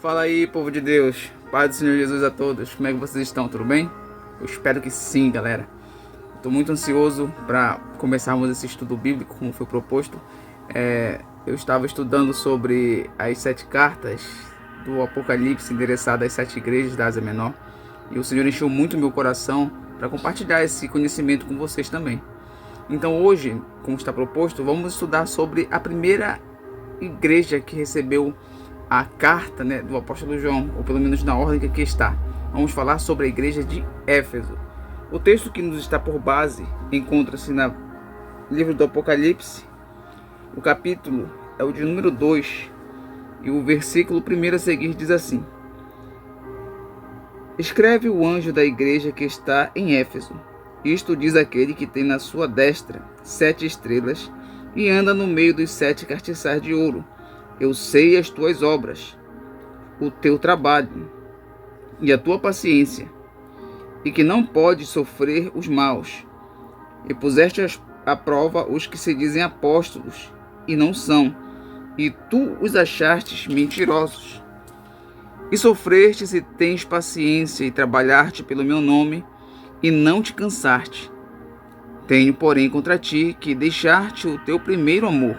Fala aí, povo de Deus, paz do Senhor Jesus a todos, como é que vocês estão, tudo bem? Eu espero que sim, galera. Estou muito ansioso para começarmos esse estudo bíblico, como foi proposto. Eu estava estudando sobre as 7 cartas do Apocalipse endereçadas às 7 igrejas da Ásia Menor, e o Senhor encheu muito meu coração para compartilhar esse conhecimento com vocês também. Então hoje, como está proposto, vamos estudar sobre a primeira igreja que recebeu a carta, do apóstolo João, ou pelo menos na ordem que aqui está. Vamos falar sobre a igreja de Éfeso. O texto que nos está por base encontra-se no livro do Apocalipse. O capítulo é o de número 2 e o versículo 1 a seguir diz assim: Escreve o anjo da igreja que está em Éfeso. Isto diz aquele que tem na sua destra 7 estrelas e anda no meio dos 7 castiçais de ouro. Eu sei as tuas obras, o teu trabalho e a tua paciência, e que não podes sofrer os maus, e puseste à prova os que se dizem apóstolos, e não são, e tu os achastes mentirosos. E sofrestes e tens paciência, e trabalhaste pelo meu nome, e não te cansaste. Tenho, porém, contra ti que deixaste o teu primeiro amor.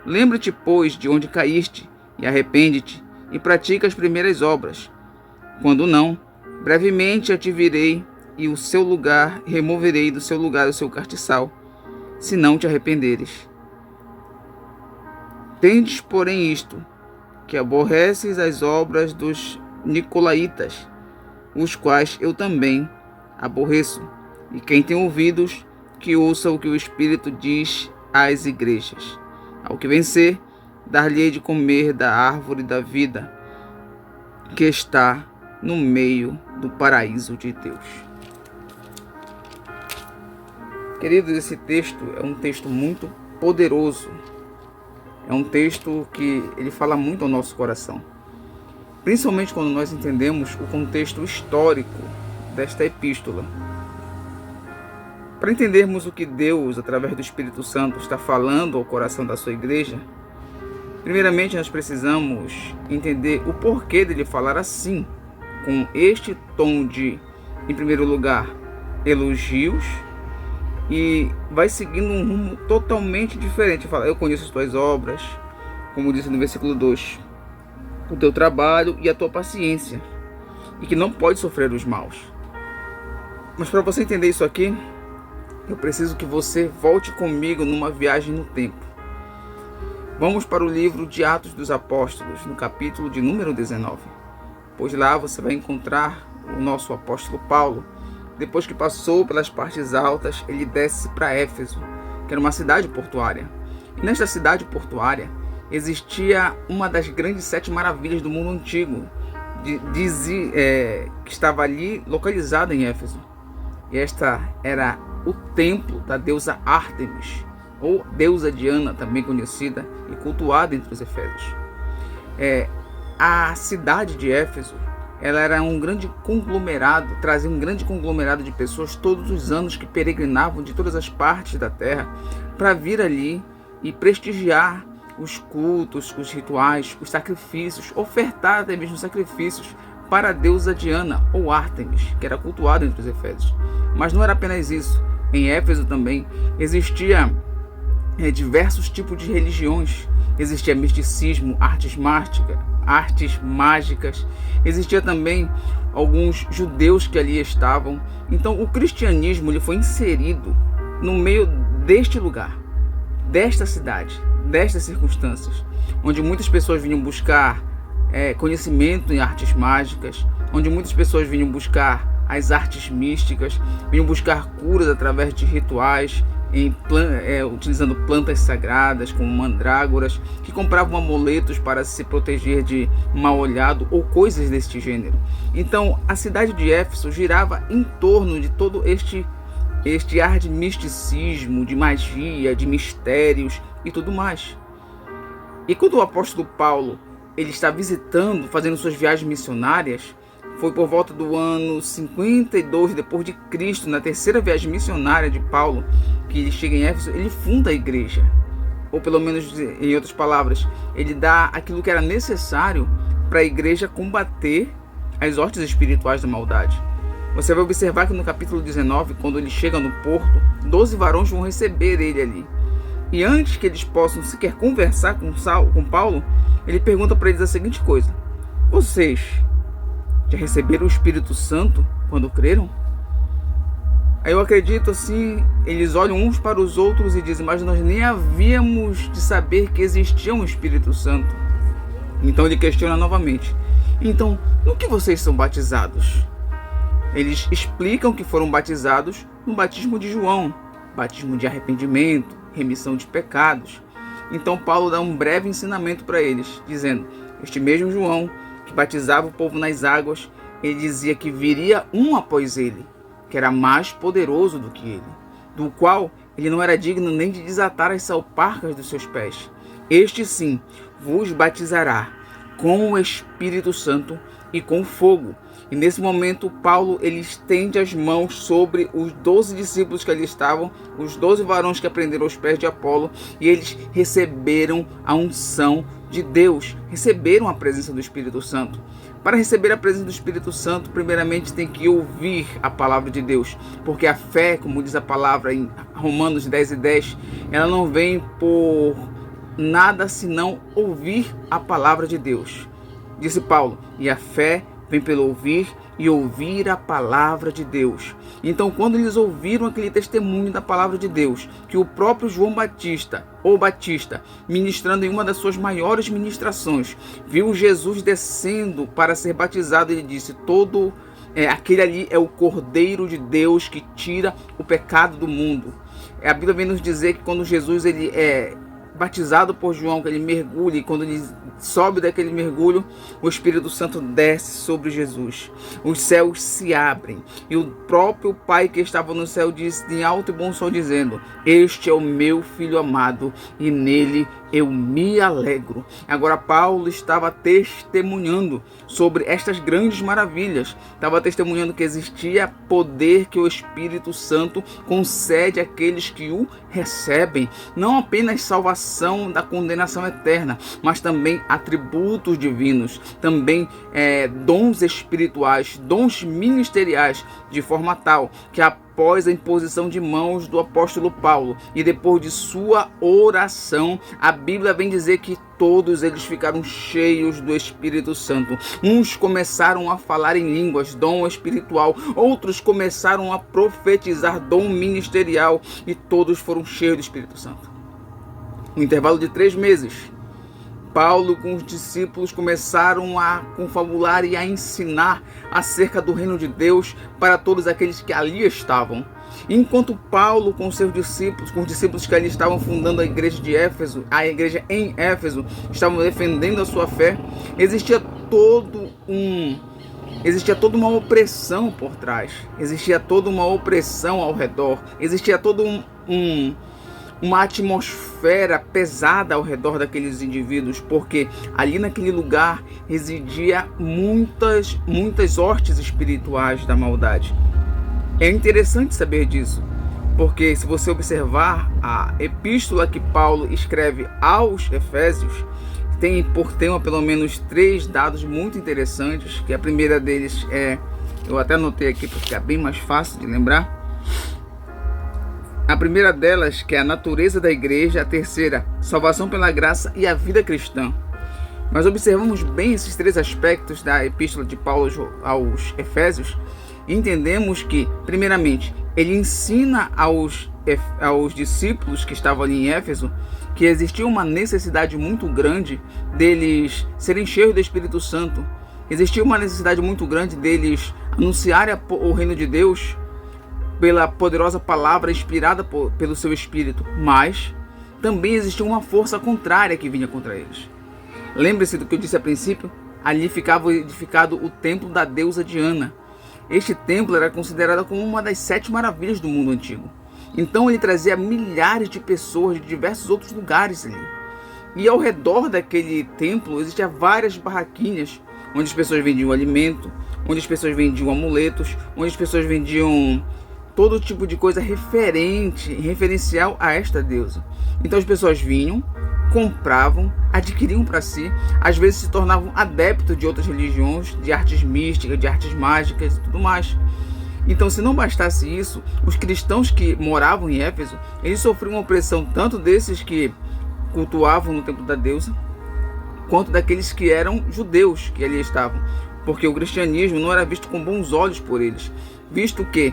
Lembra-te, pois, de onde caíste, e arrepende-te, e pratica as primeiras obras. Quando não, brevemente te virei, e removerei do seu lugar o seu castiçal, se não te arrependeres. Tendes, porém, isto, que aborreces as obras dos nicolaítas, os quais eu também aborreço. E quem tem ouvidos, que ouça o que o Espírito diz às igrejas. Ao que vencer, dar-lhe-ei de comer da árvore da vida, que está no meio do paraíso de Deus. Queridos, esse texto é um texto muito poderoso. É um texto que ele fala muito ao nosso coração. Principalmente quando nós entendemos o contexto histórico desta epístola. Para entendermos o que Deus, através do Espírito Santo, está falando ao coração da sua igreja, primeiramente nós precisamos entender o porquê dele falar assim, com este tom de, em primeiro lugar, elogios, e vai seguindo um rumo totalmente diferente. Fala: eu conheço as tuas obras, como disse no versículo 2, o teu trabalho e a tua paciência, e que não pode sofrer os maus. Mas para você entender isso aqui, eu preciso que você volte comigo numa viagem no tempo. Vamos para o livro de Atos dos Apóstolos, no capítulo de número 19. Pois lá você vai encontrar o nosso apóstolo Paulo. Depois que passou pelas partes altas, ele desce para Éfeso, que era uma cidade portuária. E nesta cidade portuária existia uma das grandes 7 maravilhas do mundo antigo, que estava ali localizada em Éfeso. E esta era o templo da deusa Ártemis, ou deusa Diana, também conhecida e cultuada entre os efésios. A cidade de Éfeso, ela era um grande conglomerado, trazia um grande conglomerado de pessoas todos os anos que peregrinavam de todas as partes da terra para vir ali e prestigiar os cultos, os rituais, os sacrifícios, ofertar até mesmo sacrifícios para a deusa Diana ou Ártemis, que era cultuada entre os efésios. Mas não era apenas isso. Em Éfeso também existia diversos tipos de religiões. Existia misticismo, artes mágicas. Existia também alguns judeus que ali estavam. Então o cristianismo ele foi inserido no meio deste lugar, desta cidade, destas circunstâncias, onde muitas pessoas vinham buscar conhecimento em artes mágicas, onde muitas pessoas vinham buscar as artes místicas, vinham buscar curas através de rituais, utilizando plantas sagradas como mandrágoras, que compravam amuletos para se proteger de mal-olhado ou coisas deste gênero. Então a cidade de Éfeso girava em torno de todo este ar de misticismo, de magia, de mistérios e tudo mais. E quando o apóstolo Paulo ele está visitando, fazendo suas viagens missionárias, foi por volta do ano 52 depois de Cristo, na terceira viagem missionária de Paulo, que ele chega em Éfeso, ele funda a igreja. Ou pelo menos, em outras palavras, ele dá aquilo que era necessário para a igreja combater as hostes espirituais da maldade. Você vai observar que no capítulo 19, quando ele chega no porto, 12 varões vão receber ele ali. E antes que eles possam sequer conversar com Paulo, ele pergunta para eles a seguinte coisa: vocês já receberam o Espírito Santo quando creram? Aí eu acredito assim, eles olham uns para os outros e dizem: mas nós nem havíamos de saber que existia um Espírito Santo. Então ele questiona novamente: então, no que vocês são batizados? Eles explicam que foram batizados no batismo de João, batismo de arrependimento, remissão de pecados. Então Paulo dá um breve ensinamento para eles, dizendo: este mesmo João, que batizava o povo nas águas, ele dizia que viria um após ele, que era mais poderoso do que ele, do qual ele não era digno nem de desatar as salparcas dos seus pés. Este sim vos batizará com o Espírito Santo e com fogo. E nesse momento Paulo ele estende as mãos sobre os 12 discípulos que ali estavam, os 12 varões que aprenderam aos pés de Apolo, e eles receberam a unção de Deus, receberam a presença do Espírito Santo. Para receber a presença do Espírito Santo, primeiramente tem que ouvir a palavra de Deus, porque a fé, como diz a palavra em Romanos 10:10, ela não vem por nada senão ouvir a palavra de Deus. Disse Paulo: e a fé vem pelo ouvir e ouvir a palavra de Deus. Então, quando eles ouviram aquele testemunho da palavra de Deus, que o próprio João Batista, ou Batista, ministrando em uma das suas maiores ministrações, viu Jesus descendo para ser batizado, ele disse: aquele ali é o Cordeiro de Deus que tira o pecado do mundo. A Bíblia vem nos dizer que quando Jesus ele é batizado por João, que ele mergulha, e quando ele sobe daquele mergulho, o Espírito Santo desce sobre Jesus. Os céus se abrem e o próprio Pai que estava no céu disse em alto e bom som, dizendo: este é o meu Filho amado e nele eu me alegro. Agora Paulo estava testemunhando sobre estas grandes maravilhas, estava testemunhando que existia poder que o Espírito Santo concede àqueles que o recebem, não apenas salvação da condenação eterna, mas também atributos divinos, também dons espirituais, dons ministeriais, de forma tal que após a imposição de mãos do apóstolo Paulo e depois de sua oração, a Bíblia vem dizer que todos eles ficaram cheios do Espírito Santo. Uns começaram a falar em línguas, dom espiritual, outros começaram a profetizar, dom ministerial, e todos foram cheios do Espírito Santo. No intervalo de 3 meses, Paulo com os discípulos começaram a confabular e a ensinar acerca do reino de Deus para todos aqueles que ali estavam. Enquanto Paulo com seus discípulos, com os discípulos que ali estavam fundando a igreja de Éfeso, a igreja em Éfeso, estavam defendendo a sua fé, existia toda uma opressão por trás, existia toda uma opressão ao redor, existia todo uma atmosfera pesada ao redor daqueles indivíduos, porque ali naquele lugar residia muitas hostes espirituais da maldade. É interessante saber disso, porque se você observar a epístola que Paulo escreve aos Efésios, tem por tema pelo menos 3 dados muito interessantes, que a primeira deles eu até anotei aqui para ficar bem mais fácil de lembrar. A primeira delas, que é a natureza da igreja; a terceira, salvação pela graça e a vida cristã. Mas observamos bem esses 3 aspectos da epístola de Paulo aos Efésios e entendemos que, primeiramente, ele ensina aos discípulos que estavam ali em Éfeso que existia uma necessidade muito grande deles serem cheios do Espírito Santo. Existia uma necessidade muito grande deles anunciarem o reino de Deus pela poderosa palavra inspirada pelo seu Espírito, mas também existia uma força contrária que vinha contra eles. Lembre-se do que eu disse a princípio: ali ficava edificado o templo da deusa Diana. Este templo era considerado como uma das 7 maravilhas do mundo antigo. Então ele trazia milhares de pessoas de diversos outros lugares ali. E ao redor daquele templo existiam várias barraquinhas, onde as pessoas vendiam alimento, onde as pessoas vendiam amuletos, onde as pessoas vendiam todo tipo de coisa referencial a esta deusa. Então as pessoas vinham, compravam, adquiriam para si, às vezes se tornavam adeptos de outras religiões, de artes místicas, de artes mágicas e tudo mais. Então, se não bastasse isso, os cristãos que moravam em Éfeso, eles sofriam uma opressão tanto desses que cultuavam no templo da deusa, quanto daqueles que eram judeus que ali estavam, porque o cristianismo não era visto com bons olhos por eles, visto que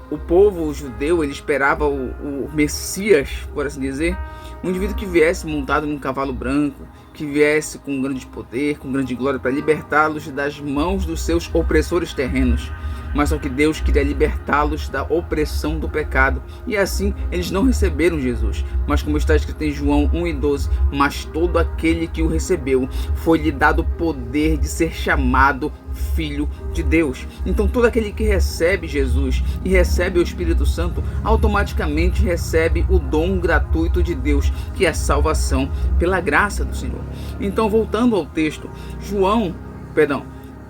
o povo judeu ele esperava o Messias, por assim dizer, um indivíduo que viesse montado num cavalo branco, que viesse com grande poder, com grande glória, para libertá-los das mãos dos seus opressores terrenos. Mas só que Deus queria libertá-los da opressão do pecado. E assim eles não receberam Jesus. Mas como está escrito em João 1:12, mas todo aquele que o recebeu, foi-lhe dado o poder de ser chamado Filho de Deus. Então todo aquele que recebe Jesus e recebe o Espírito Santo, automaticamente recebe o dom gratuito de Deus, que é a salvação pela graça do Senhor. Então, voltando ao texto,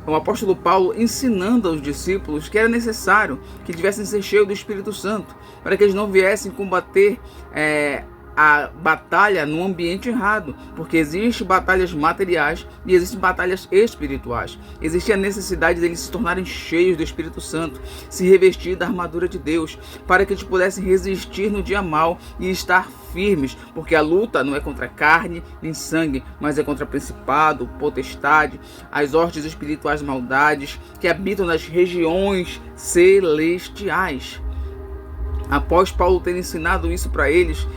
o apóstolo Paulo ensinando aos discípulos que era necessário que tivessem ser cheios do Espírito Santo, para que eles não viessem combater a batalha no ambiente errado, porque existem batalhas materiais e existem batalhas espirituais. Existe a necessidade deles se tornarem cheios do Espírito Santo, se revestir da armadura de Deus, para que eles pudessem resistir no dia mau e estar firmes, porque a luta não é contra carne nem sangue, mas é contra principado, potestade, as hostes espirituais maldades que habitam nas regiões celestiais. Após Paulo ter ensinado isso para eles,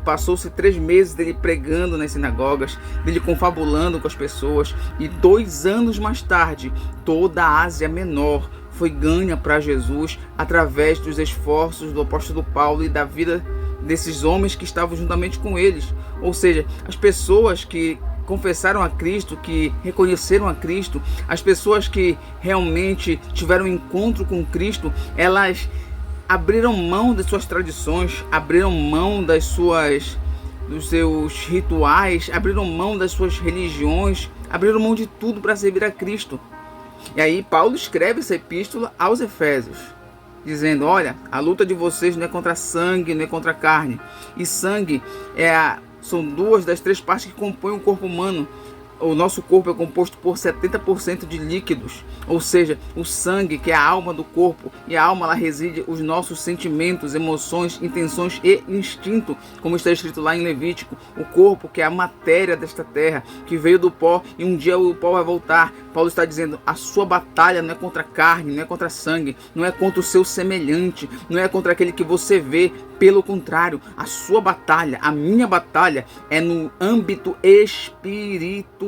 passou-se 3 meses dele pregando nas sinagogas, dele confabulando com as pessoas, e 2 anos mais tarde, toda a Ásia Menor foi ganha para Jesus através dos esforços do apóstolo Paulo e da vida desses homens que estavam juntamente com eles. Ou seja, as pessoas que confessaram a Cristo, que reconheceram a Cristo, as pessoas que realmente tiveram um encontro com Cristo, elas abriram mão das suas tradições, abriram mão dos seus rituais, abriram mão das suas religiões, abriram mão de tudo para servir a Cristo. E aí Paulo escreve essa epístola aos Efésios, dizendo: olha, a luta de vocês não é contra sangue, não é contra carne. E sangue são 2 das 3 partes que compõem o corpo humano. O nosso corpo é composto por 70% de líquidos, ou seja, o sangue, que é a alma do corpo, e a alma lá reside os nossos sentimentos, emoções, intenções e instinto, como está escrito lá em Levítico. O corpo, que é a matéria desta terra, que veio do pó e um dia o pó vai voltar. Paulo está dizendo: a sua batalha não é contra carne, não é contra sangue, não é contra o seu semelhante, não é contra aquele que você vê. Pelo contrário, a sua batalha, a minha batalha, é no âmbito espiritual.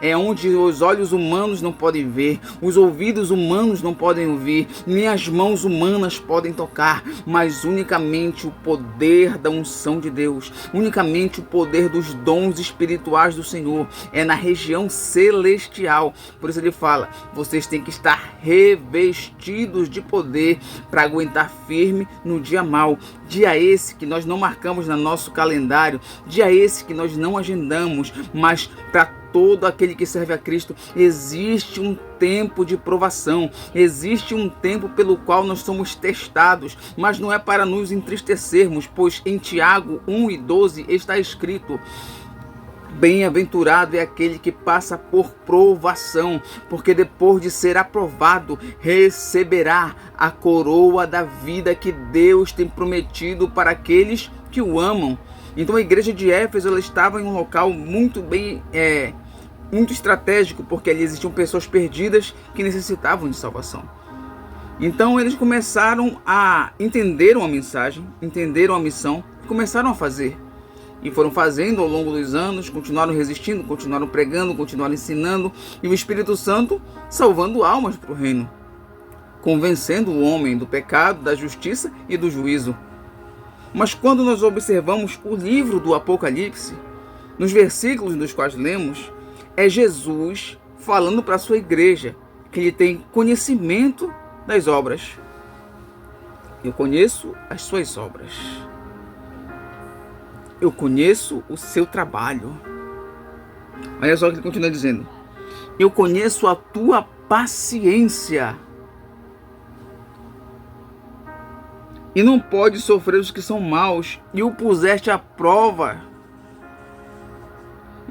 É onde os olhos humanos não podem ver, os ouvidos humanos não podem ouvir, nem as mãos humanas podem tocar, mas unicamente o poder da unção de Deus, unicamente o poder dos dons espirituais do Senhor, é na região celestial. Por isso ele fala: vocês têm que estar revestidos de poder para aguentar firme no dia mau. Dia esse que nós não marcamos no nosso calendário, dia esse que nós não agendamos, mas para todo aquele que serve a Cristo existe um tempo de provação, existe um tempo pelo qual nós somos testados, mas não é para nos entristecermos, pois em Tiago 1:12 está escrito: bem-aventurado é aquele que passa por provação, porque depois de ser aprovado, receberá a coroa da vida que Deus tem prometido para aqueles que o amam. Então a igreja de Éfeso, ela estava em um local muito estratégico, porque ali existiam pessoas perdidas que necessitavam de salvação. Então eles começaram a entender a mensagem, entenderam a missão e começaram a fazer. E foram fazendo ao longo dos anos, continuaram resistindo, continuaram pregando, continuaram ensinando, e o Espírito Santo salvando almas para o reino, convencendo o homem do pecado, da justiça e do juízo. Mas quando nós observamos o livro do Apocalipse, nos versículos dos quais lemos, é Jesus falando para a sua igreja que ele tem conhecimento das obras. Eu conheço as suas obras. Eu conheço o seu trabalho. Olha só o que ele continua dizendo: eu conheço a tua paciência. E não pode sofrer os que são maus, e o puseste à prova.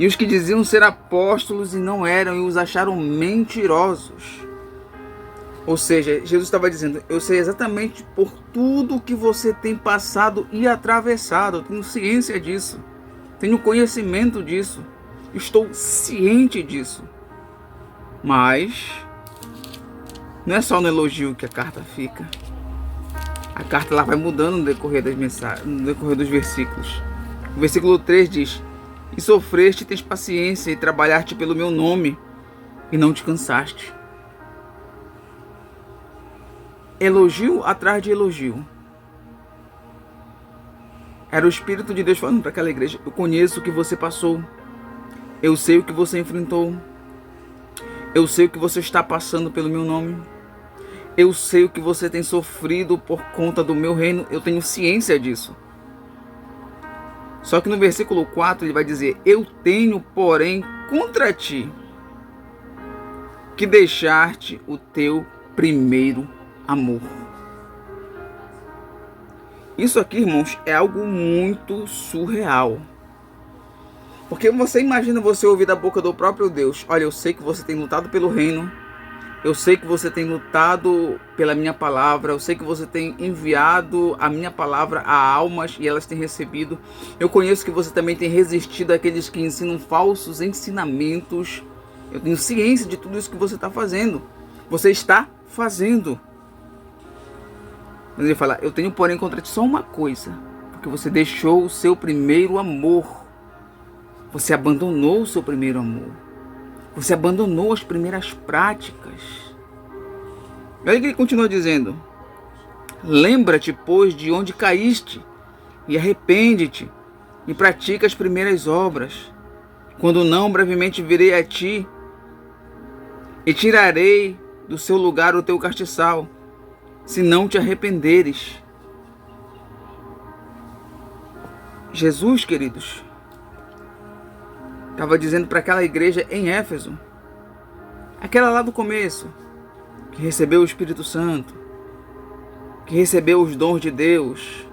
E os que diziam ser apóstolos e não eram, e os acharam mentirosos. Ou seja, Jesus estava dizendo, eu sei exatamente por tudo que você tem passado e atravessado. Eu tenho ciência disso. Tenho conhecimento disso. Estou ciente disso. Mas não é só no elogio que a carta fica. A carta ela vai mudando no decorrer das mensagens, no decorrer dos versículos. O versículo 3 diz: e sofreste, tens paciência, e trabalhaste pelo meu nome, e não te cansaste. Elogio atrás de elogio. Era o Espírito de Deus falando para aquela igreja: eu conheço o que você passou. Eu sei o que você enfrentou. Eu sei o que você está passando pelo meu nome. Eu sei o que você tem sofrido por conta do meu reino. Eu tenho ciência disso. Só que no versículo 4 ele vai dizer: eu tenho, porém, contra ti, que deixaste o teu primeiro amor. Isso aqui, irmãos, é algo muito surreal. Porque você imagina você ouvir da boca do próprio Deus: olha, eu sei que você tem lutado pelo reino. Eu sei que você tem lutado pela minha palavra. Eu sei que você tem enviado a minha palavra a almas e elas têm recebido. Eu conheço que você também tem resistido àqueles que ensinam falsos ensinamentos. Eu tenho ciência de tudo isso que você está fazendo. Você está fazendo. Mas ele fala: eu tenho, porém, contra ti só uma coisa. Porque você deixou o seu primeiro amor. Você abandonou o seu primeiro amor. Você abandonou as primeiras práticas. Olha que ele continua dizendo: lembra-te, pois, de onde caíste, e arrepende-te, e pratica as primeiras obras. Quando não, brevemente virei a ti, e tirarei do seu lugar o teu castiçal, se não te arrependeres. Jesus, queridos, estava dizendo para aquela igreja em Éfeso, aquela lá do começo, que recebeu o Espírito Santo, que recebeu os dons de Deus,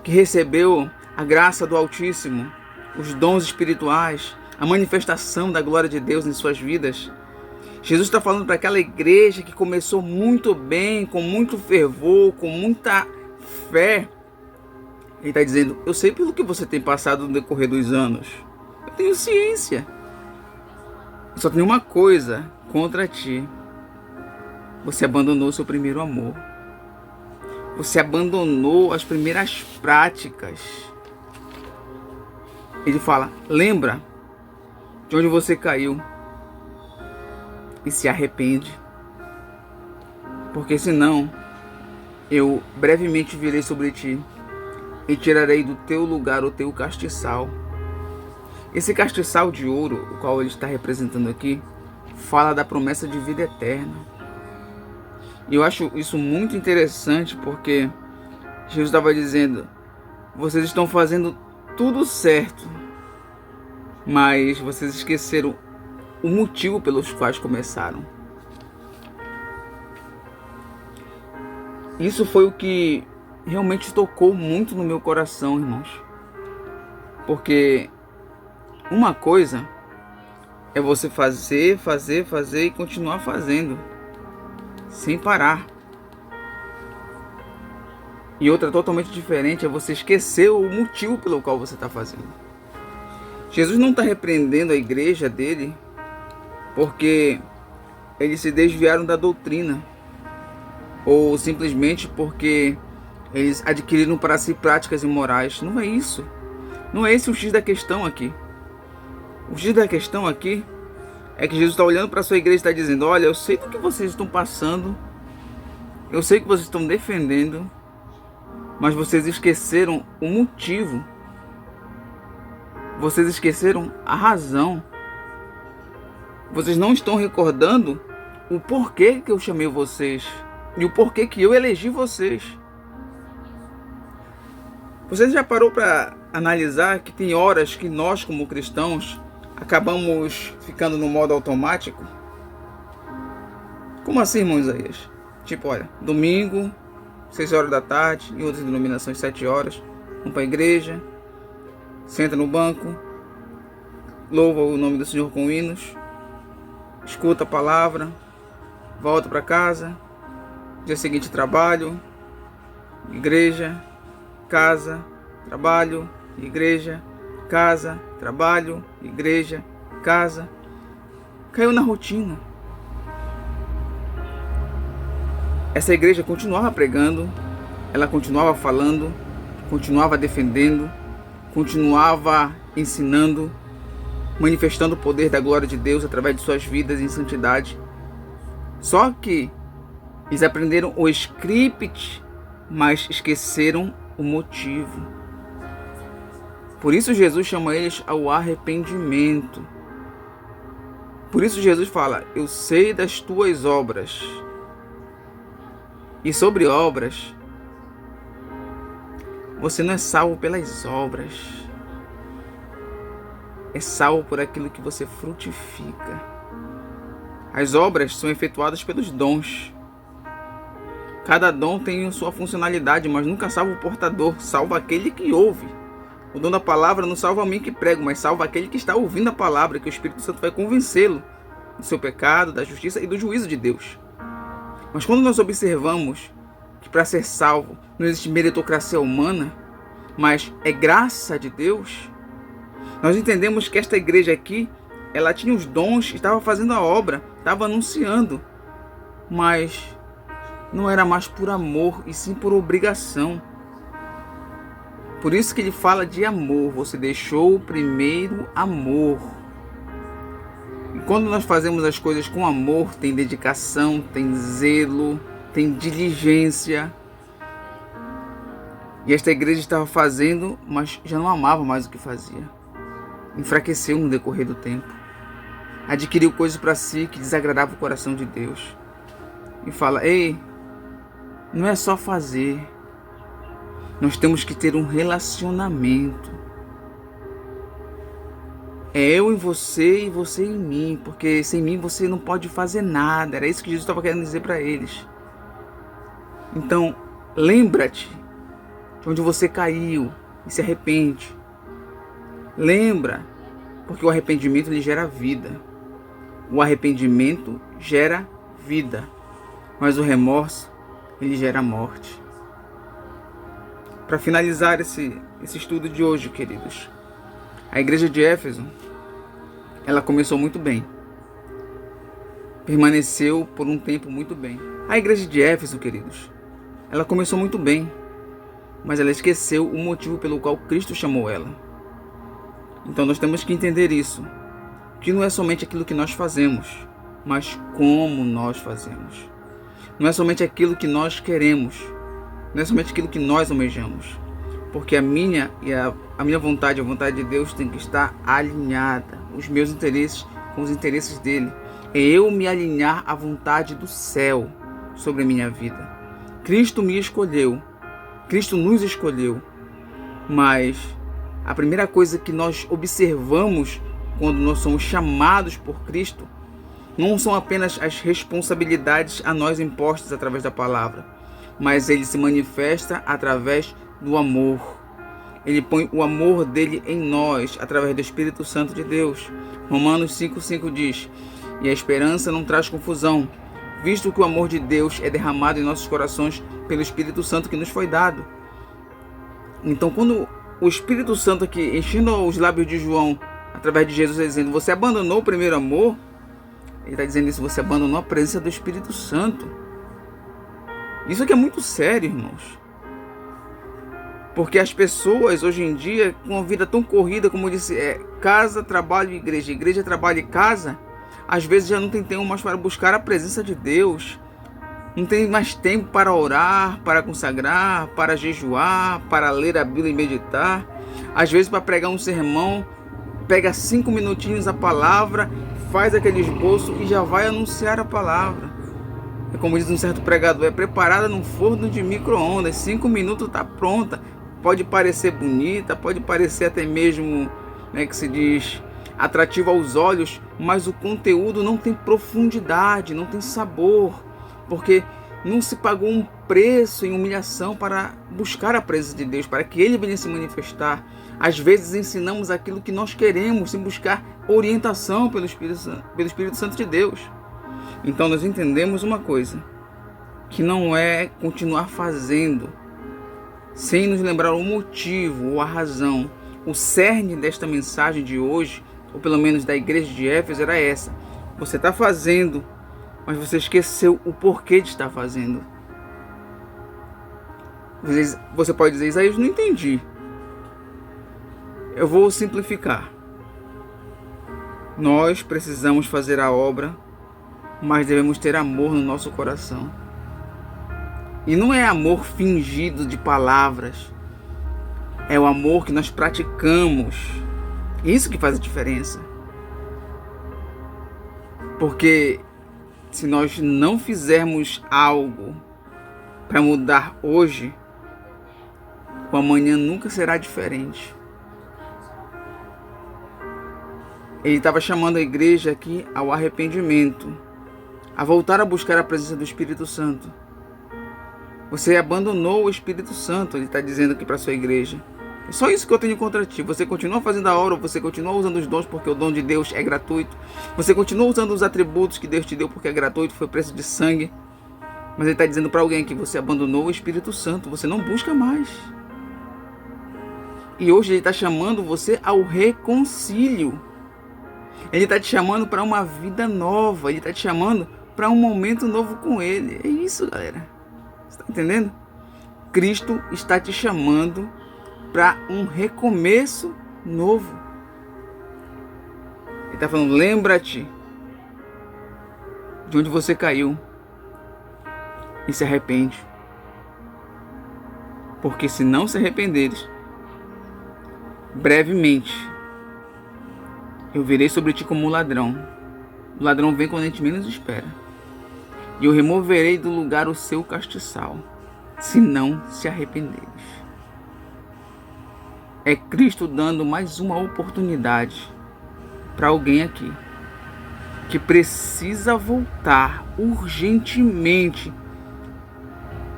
que recebeu a graça do Altíssimo, os dons espirituais, a manifestação da glória de Deus em suas vidas. Jesus está falando para aquela igreja que começou muito bem, com muito fervor, com muita fé. Ele está dizendo: eu sei pelo que você tem passado no decorrer dos anos. Eu tenho ciência. Eu só tenho uma coisa contra ti. Você abandonou o seu primeiro amor. Você abandonou as primeiras práticas. Ele fala: lembra de onde você caiu e se arrepende. Porque senão eu brevemente virei sobre ti e tirarei do teu lugar o teu castiçal. Esse castiçal de ouro, o qual ele está representando aqui, fala da promessa de vida eterna. E eu acho isso muito interessante, porque Jesus estava dizendo: vocês estão fazendo tudo certo, mas vocês esqueceram o motivo pelos quais começaram. Isso foi o que realmente tocou muito no meu coração, irmãos. Porque uma coisa é você fazer e continuar fazendo, sem parar. E outra totalmente diferente é você esquecer o motivo pelo qual você está fazendo. Jesus não está repreendendo a igreja dele porque eles se desviaram da doutrina, ou simplesmente porque eles adquiriram para si práticas imorais. Não é isso. Não é esse o X da questão aqui. O X da questão aqui é que Jesus está olhando para a sua igreja e está dizendo: olha, eu sei do que vocês estão passando, eu sei que vocês estão defendendo, mas vocês esqueceram o motivo. Vocês esqueceram a razão. Vocês não estão recordando o porquê que eu chamei vocês e o porquê que eu elegi vocês. Você já parou para analisar que tem horas que nós, como cristãos, acabamos ficando no modo automático? Como assim, irmão Isaías? Tipo, olha, domingo, 6 horas da tarde, em outras denominações 7 horas, vamos para a igreja, senta no banco, louva o nome do Senhor com hinos, escuta a palavra, volta para casa, dia seguinte trabalho, igreja, casa, trabalho, igreja, casa, trabalho, igreja, casa. Caiu na rotina. Essa igreja continuava pregando, ela continuava falando, continuava defendendo, continuava ensinando, manifestando o poder da glória de Deus através de suas vidas em santidade. Só que eles aprenderam o script, mas esqueceram o motivo. Por isso Jesus chama eles ao arrependimento. Por isso Jesus fala: eu sei das tuas obras. E sobre obras, você não é salvo pelas obras. É salvo por aquilo que você frutifica. As obras são efetuadas pelos dons. Cada dom tem sua funcionalidade, mas nunca salva o portador, salva aquele que ouve. O dom da palavra não salva a mim que prego, mas salva aquele que está ouvindo a palavra, que o Espírito Santo vai convencê-lo do seu pecado, da justiça e do juízo de Deus. Mas quando nós observamos que para ser salvo não existe meritocracia humana, mas é graça de Deus, nós entendemos que esta igreja aqui, ela tinha os dons, estava fazendo a obra, estava anunciando, mas não era mais por amor, e sim por obrigação. Por isso que ele fala de amor. Você deixou o primeiro amor. E quando nós fazemos as coisas com amor, tem dedicação, tem zelo, tem diligência. E esta igreja estava fazendo, mas já não amava mais o que fazia. Enfraqueceu no decorrer do tempo. Adquiriu coisas para si que desagradavam o coração de Deus. E fala: ei, não é só fazer. Nós temos que ter um relacionamento. É eu em você e você em mim, porque sem mim você não pode fazer nada. Era isso que Jesus estava querendo dizer para eles. Então, lembra-te de onde você caiu e se arrepende. Lembra, porque o arrependimento ele gera vida. O arrependimento gera vida, mas o remorso ele gera morte. Para finalizar esse estudo de hoje, queridos, a igreja de Éfeso, ela começou muito bem. Permaneceu por um tempo muito bem. A igreja de Éfeso, queridos, ela começou muito bem, mas ela esqueceu o motivo pelo qual Cristo chamou ela. Então nós temos que entender isso, que não é somente aquilo que nós fazemos, mas como nós fazemos. Não é somente aquilo que nós queremos, não é somente aquilo que nós almejamos, porque a minha vontade, a vontade de Deus tem que estar alinhada, os meus interesses com os interesses dele. É eu me alinhar à vontade do céu sobre a minha vida. Cristo me escolheu, Cristo nos escolheu, mas a primeira coisa que nós observamos quando nós somos chamados por Cristo não são apenas as responsabilidades a nós impostas através da palavra, mas ele se manifesta através do amor. Ele põe o amor dele em nós através do Espírito Santo de Deus. Romanos 5,5 diz: e a esperança não traz confusão, visto que o amor de Deus é derramado em nossos corações pelo Espírito Santo que nos foi dado. Então, quando o Espírito Santo aqui, enchendo os lábios de João, através de Jesus, dizendo: você abandonou o primeiro amor, ele está dizendo isso: você abandonou a presença do Espírito Santo. Isso aqui é muito sério, irmãos. Porque as pessoas hoje em dia, com uma vida tão corrida, como eu disse, casa, trabalho, igreja, igreja, trabalho e casa, às vezes já não tem tempo mais para buscar a presença de Deus. Não tem mais tempo para orar, para consagrar, para jejuar, para ler a Bíblia e meditar. Às vezes, para pregar um sermão, pega 5 minutinhos a palavra, faz aquele esboço e já vai anunciar a palavra. É como diz um certo pregador: é preparada num forno de micro-ondas, 5 minutos está pronta. Pode parecer bonita, pode parecer até mesmo, que se diz, atrativo aos olhos, mas o conteúdo não tem profundidade, não tem sabor, porque não se pagou um preço em humilhação para buscar a presença de Deus, para que Ele venha se manifestar. Às vezes ensinamos aquilo que nós queremos sem buscar orientação pelo Espírito Santo de Deus. Então nós entendemos uma coisa, que não é continuar fazendo sem nos lembrar o motivo ou a razão. O cerne desta mensagem de hoje, ou pelo menos da igreja de Éfeso, era essa: você está fazendo, mas você esqueceu o porquê de estar fazendo. Você pode dizer: Isaías, não entendi. Eu vou simplificar. Nós precisamos fazer a obra, mas devemos ter amor no nosso coração. E não é amor fingido de palavras. É o amor que nós praticamos. Isso que faz a diferença. Porque se nós não fizermos algo para mudar hoje, o amanhã nunca será diferente. Ele estava chamando a igreja aqui ao arrependimento, a voltar a buscar a presença do Espírito Santo. Você abandonou o Espírito Santo, ele está dizendo aqui para a sua igreja. É só isso que eu tenho contra ti. Você continua fazendo a obra, você continua usando os dons porque o dom de Deus é gratuito. Você continua usando os atributos que Deus te deu porque é gratuito, foi preço de sangue. Mas ele está dizendo para alguém que você abandonou o Espírito Santo, você não busca mais. E hoje ele está chamando você ao reconcílio. Ele está te chamando para uma vida nova. Ele está te chamando para um momento novo com ele. É isso, galera. Você está entendendo? Cristo está te chamando para um recomeço novo. Ele está falando: lembra-te de onde você caiu e se arrepende. Porque se não se arrependeres, brevemente eu virei sobre ti como um ladrão. O ladrão vem quando a gente menos espera. E eu removerei do lugar o seu castiçal, se não se arrependeres. É Cristo dando mais uma oportunidade para alguém aqui que precisa voltar urgentemente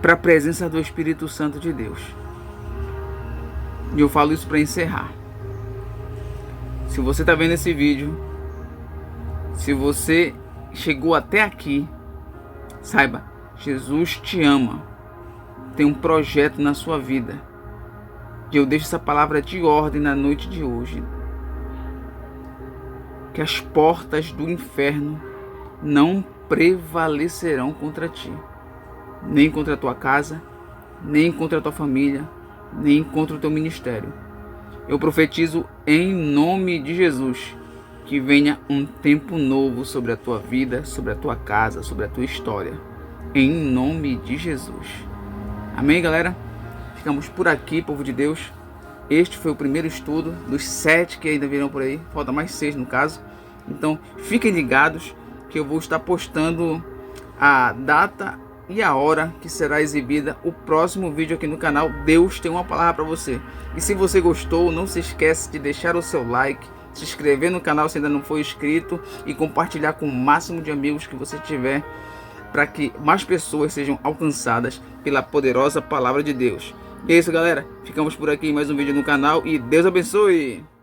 para a presença do Espírito Santo de Deus. E eu falo isso para encerrar. Se você está vendo esse vídeo, se você chegou até aqui, saiba, Jesus te ama, tem um projeto na sua vida. E eu deixo essa palavra de ordem na noite de hoje. Que as portas do inferno não prevalecerão contra ti. Nem contra a tua casa, nem contra a tua família, nem contra o teu ministério. Eu profetizo em nome de Jesus que venha um tempo novo sobre a tua vida, sobre a tua casa, sobre a tua história. Em nome de Jesus. Amém, galera? Ficamos por aqui, povo de Deus. Este foi o primeiro estudo dos 7 que ainda virão por aí. Falta mais 6 no caso. Então, fiquem ligados que eu vou estar postando a data e a hora que será exibida o próximo vídeo aqui no canal. Deus tem uma palavra para você. E se você gostou, não se esquece de deixar o seu like, se inscrever no canal se ainda não for inscrito e compartilhar com o máximo de amigos que você tiver, para que mais pessoas sejam alcançadas pela poderosa palavra de Deus. É isso, galera. Ficamos por aqui em mais um vídeo no canal e Deus abençoe!